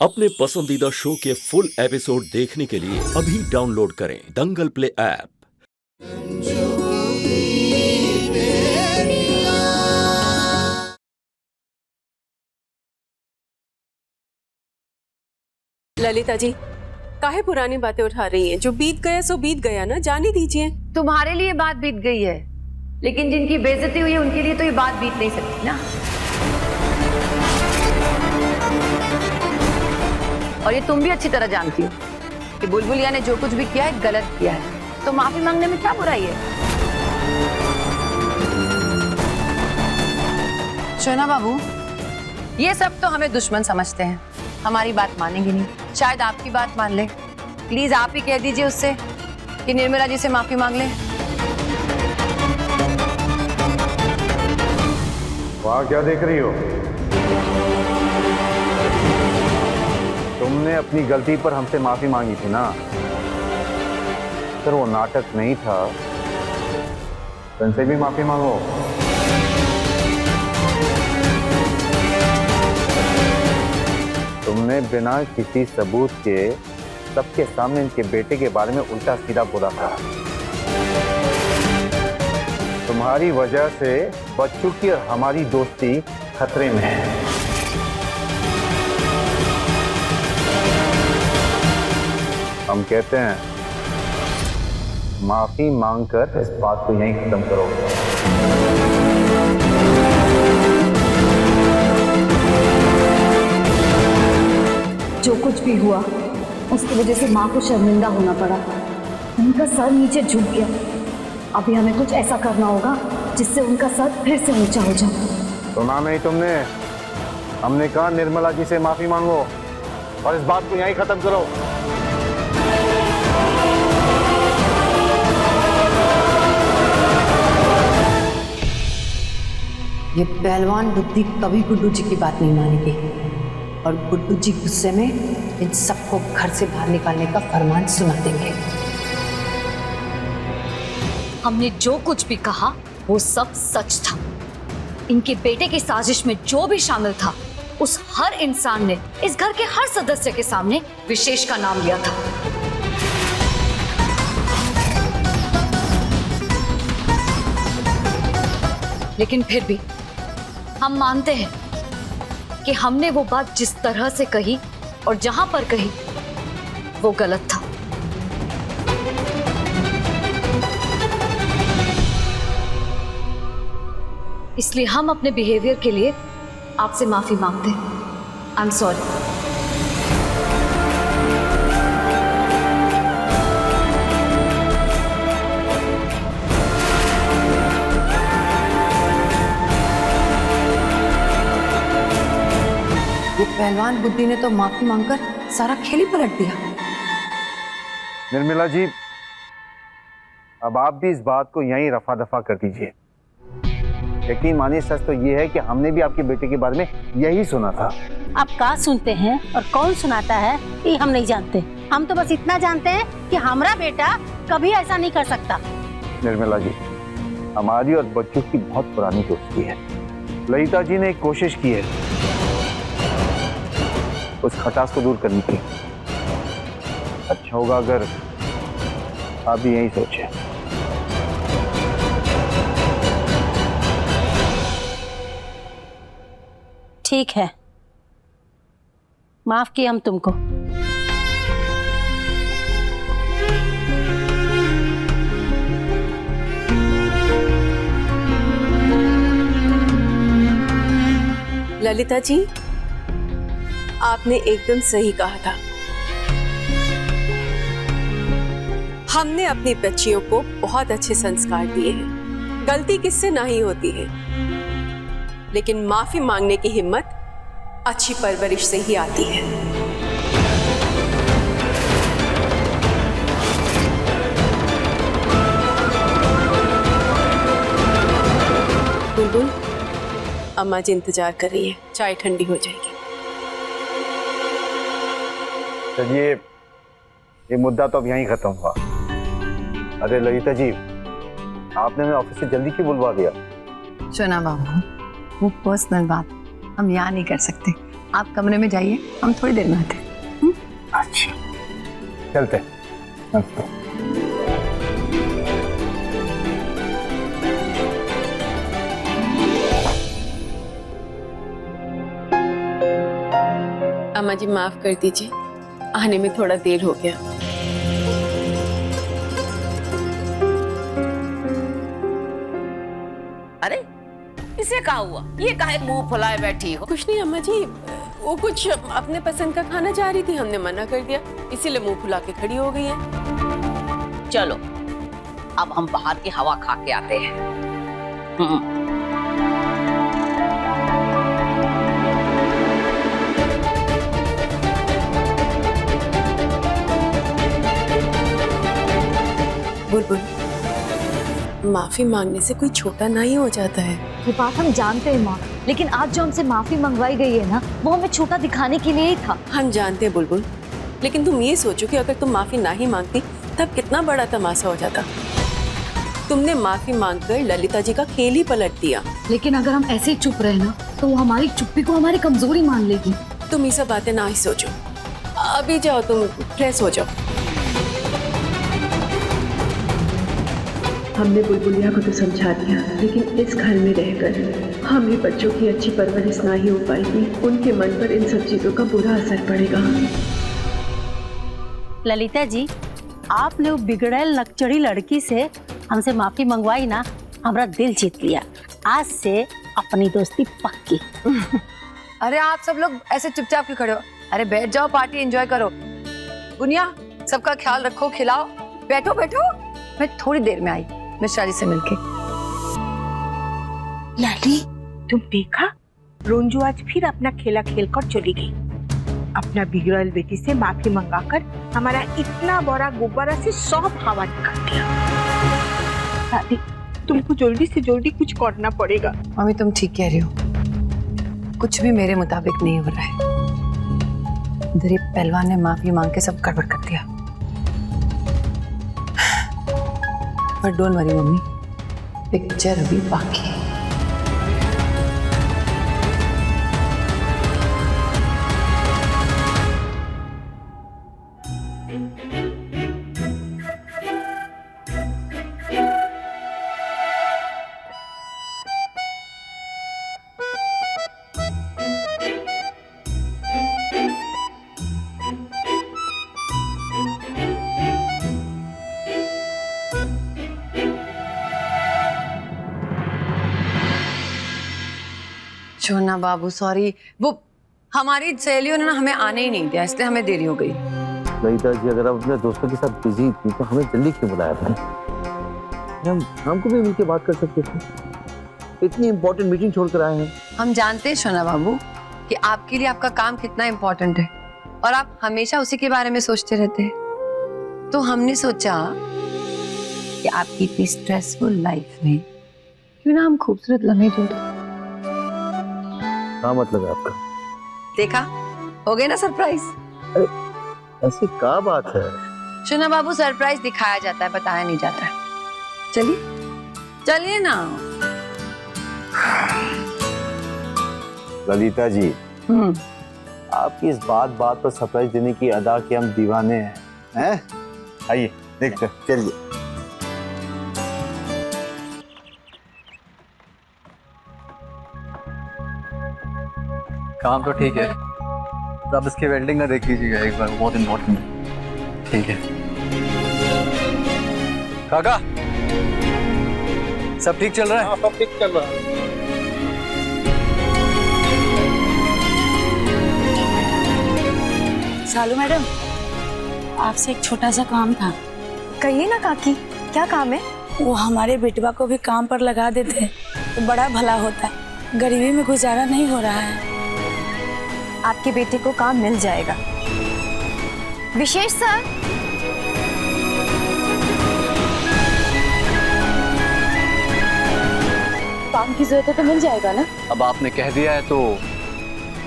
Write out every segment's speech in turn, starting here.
अपने पसंदीदा शो के फुल एपिसोड देखने के लिए अभी डाउनलोड करें दंगल प्ले ऐप। ललिता जी, काहे पुरानी बातें उठा रही हैं? जो बीत गया सो बीत गया ना, जाने दीजिए। तुम्हारे लिए बात बीत गई है, लेकिन जिनकी बेइज्जती हुई है उनके लिए तो ये बात बीत नहीं सकती ना। और ये तुम भी अच्छी तरह जानती हो कि बुलबुलिया ने जो कुछ भी किया है गलत किया है, तो माफी मांगने में क्या बुराई है? शोना बाबू, ये सब तो हमें दुश्मन समझते हैं, हमारी बात मानेंगे नहीं, शायद आपकी बात मान ले। प्लीज आप ही कह दीजिए उससे कि निर्मला जी से माफी मांग ले। वहाँ क्या देख रही हो? तुमने अपनी गलती पर हमसे माफी मांगी थी ना, सर वो नाटक नहीं था, तो इनसे भी माफी मांगो। तुमने बिना किसी सबूत के सबके सामने इनके बेटे के बारे में उल्टा सीधा बोला था। तुम्हारी वजह से बच्चों की और हमारी दोस्ती खतरे में है। हम कहते हैं माफी मांगकर इस बात को यहीं खत्म करो। जो कुछ भी हुआ उसकी वजह से माँ को शर्मिंदा होना पड़ा, उनका सर नीचे झुक गया। अभी हमें कुछ ऐसा करना होगा जिससे उनका सर फिर से ऊंचा हो जाए। सुना नहीं तुमने? हमने कहा निर्मला जी से माफी मांगो और इस बात को यहीं खत्म करो। ये पहलवान बुद्धि कभी गुड्डू जी की बात नहीं मानेगी और गुड्डू जी गुस्से में इन सबको घर से बाहर निकालने का फरमान सुना देंगे। हमने जो कुछ भी कहा वो सब सच था। इनके बेटे की साजिश में जो भी शामिल था, उस हर इंसान ने इस घर के हर सदस्य के सामने विशेष का नाम लिया था। लेकिन फिर भी हम मानते हैं कि हमने वो बात जिस तरह से कही और जहां पर कही वो गलत था। इसलिए हम अपने बिहेवियर के लिए आपसे माफी मांगते हैं। I am sorry. ये पहलवान बुद्धि ने तो माफी मांगकर सारा खेल ही पलट दिया। निर्मला जी, अब आप भी इस बात को यहीं रफा दफा कर दीजिए। यकीन मानिए, सच तो ये है कि हमने भी आपके बेटे के बारे में यही सुना था। आप कहाँ सुनते हैं और कौन सुनाता है ये हम नहीं जानते। हम तो बस इतना जानते हैं कि हमारा बेटा कभी ऐसा नहीं कर सकता। निर्मला जी, हमारी और बच्चों की बहुत पुरानी दोस्ती है। ललिता जी ने एक कोशिश की है उस खटास को दूर करने की। अच्छा होगा अगर आप भी यही सोचें। ठीक है, माफ किया हम तुमको। ललिता जी, आपने एकदम सही कहा था। हमने अपनी बच्चियों को बहुत अच्छे संस्कार दिए हैं। गलती किससे नहीं होती है, लेकिन माफी मांगने की हिम्मत अच्छी परवरिश से ही आती है। बुलबुल, अम्मा जी इंतजार कर रही है, चाय ठंडी हो जाएगी। चलिए, ये मुद्दा तो अब यहीं खत्म हुआ। अरे ललिता जी, आपने हमें ऑफिस से जल्दी क्यों बुलवा दिया? शोना बाबू, वो पर्सनल बात हम यहाँ नहीं कर सकते। आप कमरे में जाइए, हम थोड़ी देर में आते हैं। अच्छा चलते हैं। अम्मा जी माफ कर दीजिए, आने में थोड़ा देर हो गया। अरे इसे क्या हुआ? ये काहे मुंह फुलाए बैठी हो? कुछ नहीं अम्मा जी, वो कुछ अपने पसंद का खाना चाह रही थी, हमने मना कर दिया, इसीलिए मुंह फुला के खड़ी हो गई है। चलो अब हम बाहर की हवा खा के आते हैं। बुलबुल, माफी मांगने से कोई छोटा नहीं हो जाता है। ये बात हम जानते हैं माँ, लेकिन आज जो हमसे माफी मंगवाई गई है ना, वो हमें छोटा दिखाने के लिए ही था। हम जानते हैं बुलबुल, लेकिन तुम ये सोचो कि अगर तुम माफी ना ही मांगती तब कितना बड़ा तमाशा हो जाता। तुमने माफी मांगकर ललिता जी का खेल ही पलट दिया। लेकिन अगर हम ऐसे ही चुप रहे ना, तो वो हमारी चुप्पी को हमारी कमजोरी मान लेगी। तुम ये सब बातें ना ही सोचो, अभी जाओ तुम फ्रेश हो जाओ। हमने बुलबुलिया को तो समझा दिया, लेकिन इस घर में रहकर हम ही बच्चों की अच्छी परवरिश ना ही हो पाएगी। उनके मन पर इन सब चीजों का बुरा असर पड़ेगा। ललिता जी, आपने वो बिगड़ैल नकचड़ी लड़की से हमसे माफी मंगवाई ना, हमारा दिल जीत लिया। आज से अपनी दोस्ती पक्की। अरे आप सब लोग ऐसे चुपचाप क्यों खड़े हो? अरे बैठ जाओ, पार्टी एंजॉय करो। गुनिया, सबका ख्याल रखो, खिलाओ। बैठो बैठो, मैं थोड़ी देर में आई मिश्रा जी से मिलके। लाली, तुम देखा, रोंजू आज फिर अपना खेला खेलकर चली गई। अपना बिगड़ैल बेटी से माफी मंगाकर हमारा इतना बड़ा गुब्बारा से सब हवा निकाल दिया। लाली, तुमको जल्दी से जल्दी कुछ करना पड़ेगा। मम्मी तुम ठीक कह रही हो, कुछ भी मेरे मुताबिक नहीं हो रहा है। इधर ये पहलवान ने माफी मांग के सब गड़बड़ कर दिया। पर डोंट वरी मम्मी, पिक्चर अभी बाकी है। छोना बाबू सॉरी, वो हमारी सहेलियों ने ना हमें आने ही नहीं दिया, इसलिए हमें देरी हो गई। ललिता जी, अगर आप अपने दोस्तों के साथ बिजी थी तो हमें जल्दी क्यों बुलाया था? हम शाम को भी मिलकर बात कर सकते थे। इतनी इंपॉर्टेंट मीटिंग छोड़कर आए हैं। हम जानते हैं छोना बाबू कि आपके लिए आपका काम कितना इम्पोर्टेंट है और आप हमेशा उसी के बारे में सोचते रहते हैं। तो हमने सोचा कि आपकी इतनी स्ट्रेसफुल लाइफ में क्यों ना हम खूबसूरत लम्हे जोड़ें। क्या मतलब है आपका? देखा, हो गए ना सरप्राइज। अरे ऐसी क्या बात है? छोना बाबू, सरप्राइज दिखाया जाता है, बताया नहीं जाता है। चलिए चलिए ना। ललिता जी, आपकी इस बात पर सरप्राइज देने की अदा के हम दीवाने हैं। आइए देखते हैं, चलिए। काम तो ठीक है, अब इसके वेल्डिंग का देख लीजिएगा एक बार, बहुत इम्पोर्टेंट है। ठीक है काका, सब ठीक चल रहा है? सब ठीक चल रहा है। सालू मैडम, आपसे एक छोटा सा काम था। कहिए ना काकी, क्या काम है? वो हमारे बेटवा को भी काम पर लगा देते तो बड़ा भला होता। गरीबी में गुजारा नहीं हो रहा है। आपके बेटे को काम मिल जाएगा। विशेष सर, काम की जरूरत है तो मिल जाएगा ना? अब आपने कह दिया है तो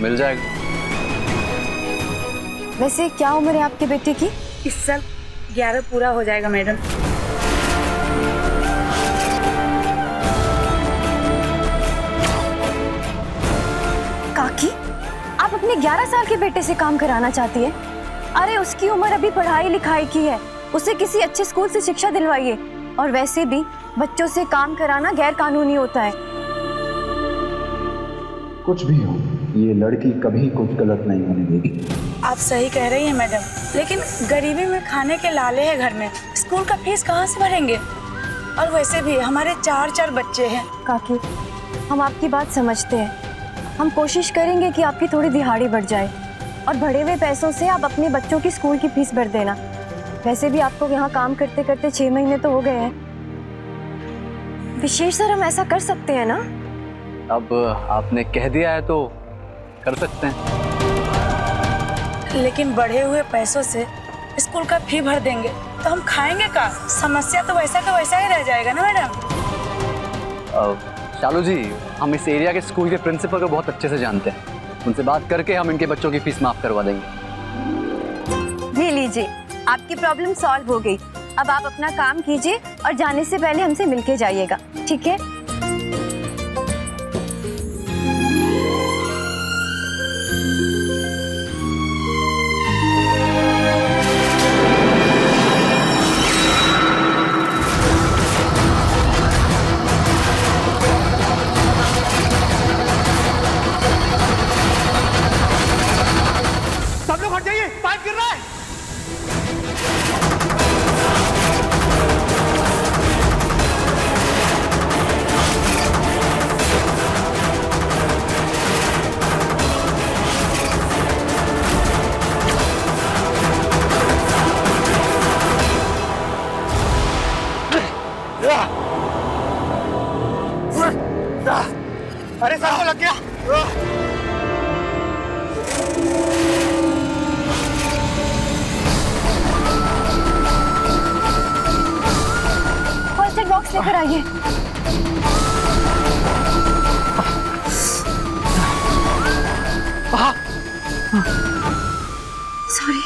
मिल जाएगा। वैसे क्या उम्र है आपके बेटे की? इस साल 11 पूरा हो जाएगा मैडम। काकी, आप अपने अपने 11 साल के बेटे से काम कराना चाहती है? अरे उसकी उम्र अभी पढ़ाई लिखाई की है, उसे किसी अच्छे स्कूल से शिक्षा दिलवाइए। और वैसे भी बच्चों से काम कराना गैर कानूनी होता है। कुछ भी हो, ये लड़की कभी कुछ गलत नहीं होने देगी। आप सही कह रही हैं मैडम, लेकिन गरीबी में खाने के लाले हैं घर में, स्कूल का फीस कहाँ से भरेंगे? और वैसे भी हमारे 4 बच्चे हैं। काकी, हम आपकी बात समझते हैं। हम कोशिश करेंगे कि आपकी थोड़ी दिहाड़ी बढ़ जाए और बढ़े हुए पैसों से आप अपने बच्चों की स्कूल की फीस भर देना। वैसे भी आपको यहाँ काम करते करते 6 महीने तो हो गए हैं। विशेष सर, हम ऐसा कर सकते हैं ना? अब आपने कह दिया है तो कर सकते हैं। लेकिन बढ़े हुए पैसों से स्कूल का फी भर देंगे तो हम खाएंगे का? समस्या तो वैसा का वैसा ही रह जाएगा ना मैडम। शालू जी, हम इस एरिया के स्कूल के प्रिंसिपल को बहुत अच्छे से जानते हैं, उनसे बात करके हम इनके बच्चों की फीस माफ करवा देंगे। ये लीजिए, आपकी प्रॉब्लम सॉल्व हो गई। अब आप अपना काम कीजिए और जाने से पहले हमसे मिलके जाइएगा, ठीक है? सब लोग हट जाइए, पाइप गिर रहा है। अरे साहब, लग गया। फर्स्ट एड बॉक्स लेकर आइए। सॉरी।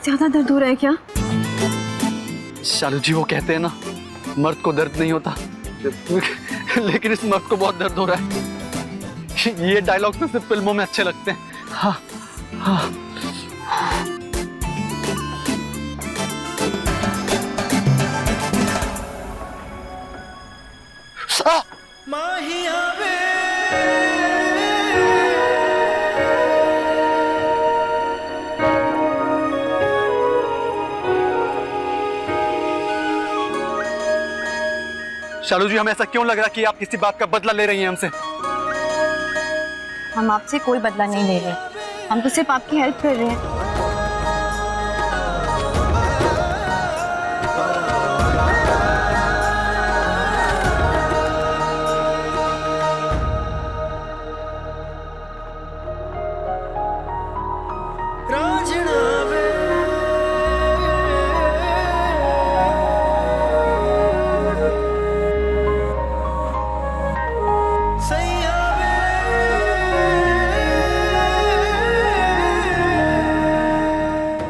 ज्यादा दर्द हो रहा है क्या? शालू जी, वो कहते हैं ना, मर्द को दर्द नहीं होता, लेकिन इस मर्द को बहुत दर्द हो रहा है। ये डायलॉग तो सिर्फ फिल्मों में अच्छे लगते हैं। हाँ, हाँ। शालू जी, हमें ऐसा क्यों लग रहा कि आप किसी बात का बदला ले रही हैं हमसे? हम आपसे कोई बदला नहीं ले रहे, हम तो सिर्फ आपकी हेल्प कर रहे हैं।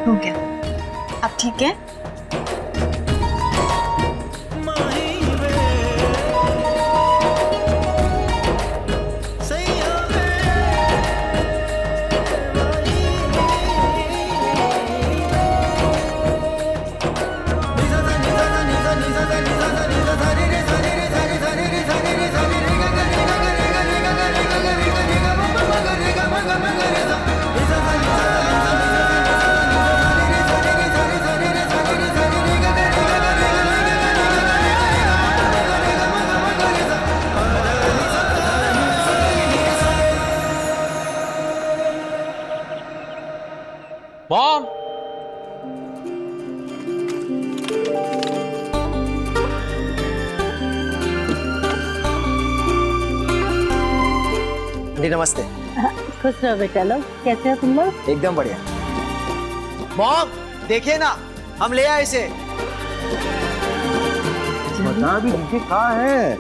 हो गया, अब ठीक है? मॉम, जी नमस्ते। खुश रहो बेटा लोग, कैसे हो तुम लोग? एकदम बढ़िया। मॉम देखिए ना, हम ले आए इसे। बता भी दीजिए कहाँ है।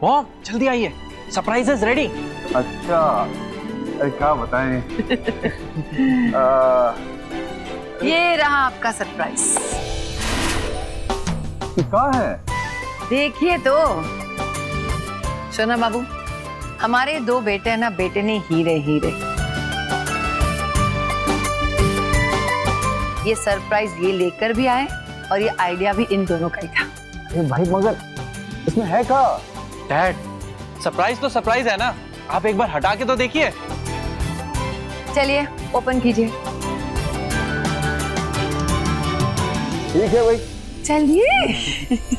मॉम जल्दी आइए, सरप्राइज इज रेडी। अच्छा, अरे क्या बताएं। ये रहा आपका सरप्राइज। कहाँ है? देखिए तो सोना बाबू, हमारे दो बेटे हैं ना, बेटे ने हीरे हीरे। ये सरप्राइज ये लेकर भी आए और ये आइडिया भी इन दोनों का ही था। अरे भाई मगर इसमें है क्या? डैड सरप्राइज तो सरप्राइज है ना, आप एक बार हटा के तो देखिए। चलिए ओपन कीजिए। ठीक है भाई, चलिए।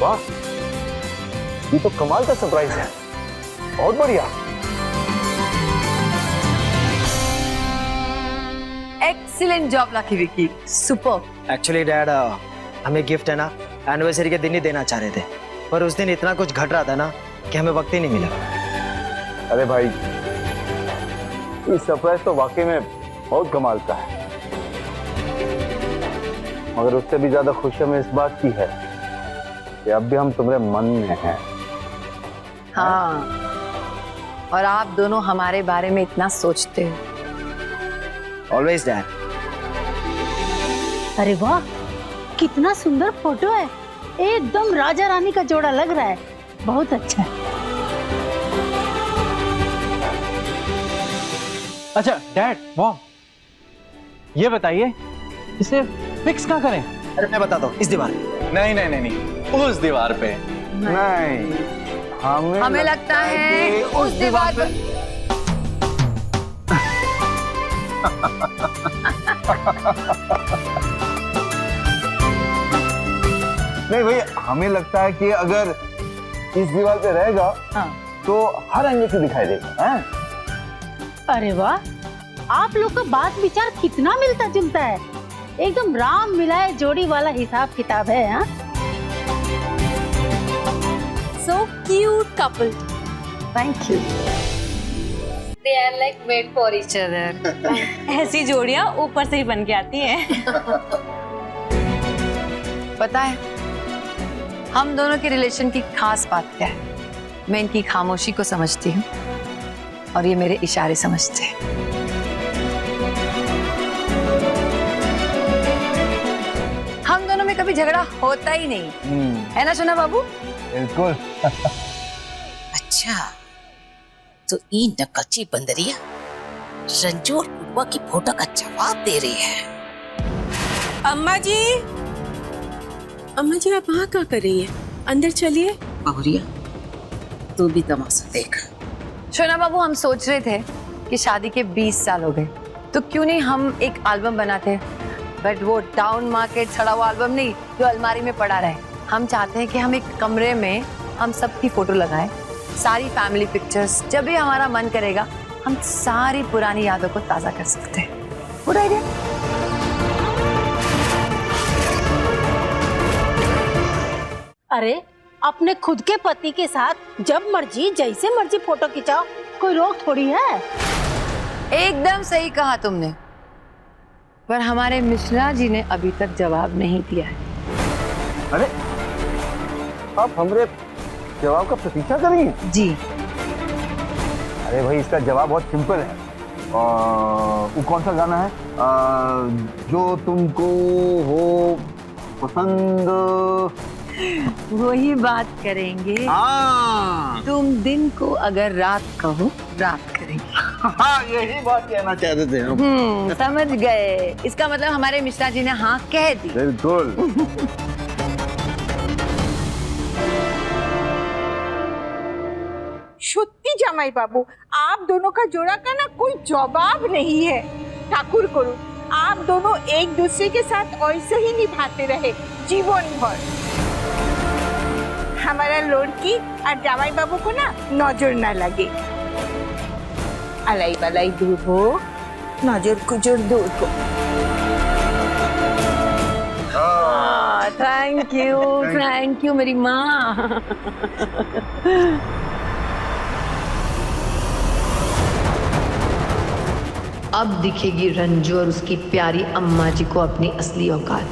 वाह, ये तो कमाल का सरप्राइज है, बहुत बढ़िया। Excellent job lucky Vicky, super. Actually dad हमें गिफ्ट है ना एनिवर्सरी के दिन ही देना चाह रहे थे, पर उस दिन इतना कुछ घट रहा था ना कि हमें वक्त ही नहीं मिला। अरे भाई, ये सरप्राइज तो वाकई में बहुत कमाल का है, मगर उससे भी ज्यादा खुशी हमें इस बात की है कि अब भी हम तुम्हारे मन में हैं। हाँ, और आप दोनों हमारे बारे में इतना सोचते हो। Always dad. अरे वाह, कितना सुंदर फोटो है, एकदम राजा रानी का जोड़ा लग रहा है, बहुत अच्छा है। अच्छा डैड, मॉम, ये बताइए इसे फिक्स कहाँ करें? अरे मैं बताता हूँ, इस दीवार पे। नहीं नहीं नहीं नहीं, उस दीवार पे नहीं, हमें लगता है कि उस दीवार पर। नहीं भाई, हमें लगता है कि अगर इस दीवार पे रहेगा तो हर एंगल से दिखाई देगा। हैं? अरे वाह, आप लोग का बात विचार कितना मिलता जुलता है, एकदम राम मिलाए जोड़ी वाला हिसाब किताब है। हाँ, So cute couple. Thank you. They are like made for each other. ऐसी जोड़ियां ऊपर से ही बन के आती हैं। पता है हम दोनों के रिलेशन की खास बात क्या है? मैं इनकी खामोशी को समझती हूँ और ये मेरे इशारे समझते हैं। हम दोनों में कभी झगड़ा होता ही नहीं है ना सोना बाबू? बिल्कुल। अच्छा, तो ये नकच्ची बंदरिया रंजू और पुप्पा की फोटो का जवाब दे रही है। अम्मा जी, अम्मा जी आप वहाँ क्या कर रही हैं? अंदर चलिए। बहुरिया, तू भी तमाशा देख। सोना बाबू, हम सोच रहे थे कि शादी के 20 साल हो गए, तो क्यों नहीं हम एक एल्बम बनाते, बट वो टाउन मार्केट सड़ा हुआ एल्बम नहीं जो अलमारी में पड़ा रहे। हम चाहते हैं कि हम एक कमरे में हम सबकी फोटो लगाएं, सारी फैमिली पिक्चर्स। जब भी हमारा मन करेगा हम सारी पुरानी यादों को ताजा कर सकते हैं। पूरा आइडिया। अरे अपने खुद के पति के साथ जब मर्जी जैसे मर्जी फोटो खिंचाओ, कोई रोक थोड़ी है। एकदम सही कहा तुमने, पर हमारे मिश्रा जी ने अभी तक जवाब नहीं दिया है। अरे आप हमारे जवाब का प्रतीक्षा कर रही हैं? जी। अरे भाई, इसका जवाब बहुत सिंपल है। वो कौन सा गाना है जो तुमको हो पसंद? वही बात करेंगे। तुम दिन को अगर रात कहो रात करेंगे। हाँ, यही बात कहना चाहते थे हम। समझ गए। इसका मतलब हमारे मिश्रा जी ने हाँ कह दी। बिल्कुल। सत्यि জামাই बाबू, आप दोनों का जोड़ा का ना कोई जवाब नहीं है। ठाकुर करो आप दोनों एक दूसरे के साथ ऐसे ही निभाते रहे जीवन भर। हमारा लड़की और জামাই बाबू को ना नजर ना लगे। अलाई बलाई दूर हो, नजर कुजर दूर हो। थैंक यू मेरी माँ। अब दिखेगी रंजू और उसकी प्यारी अम्मा जी को अपनी असली औकात।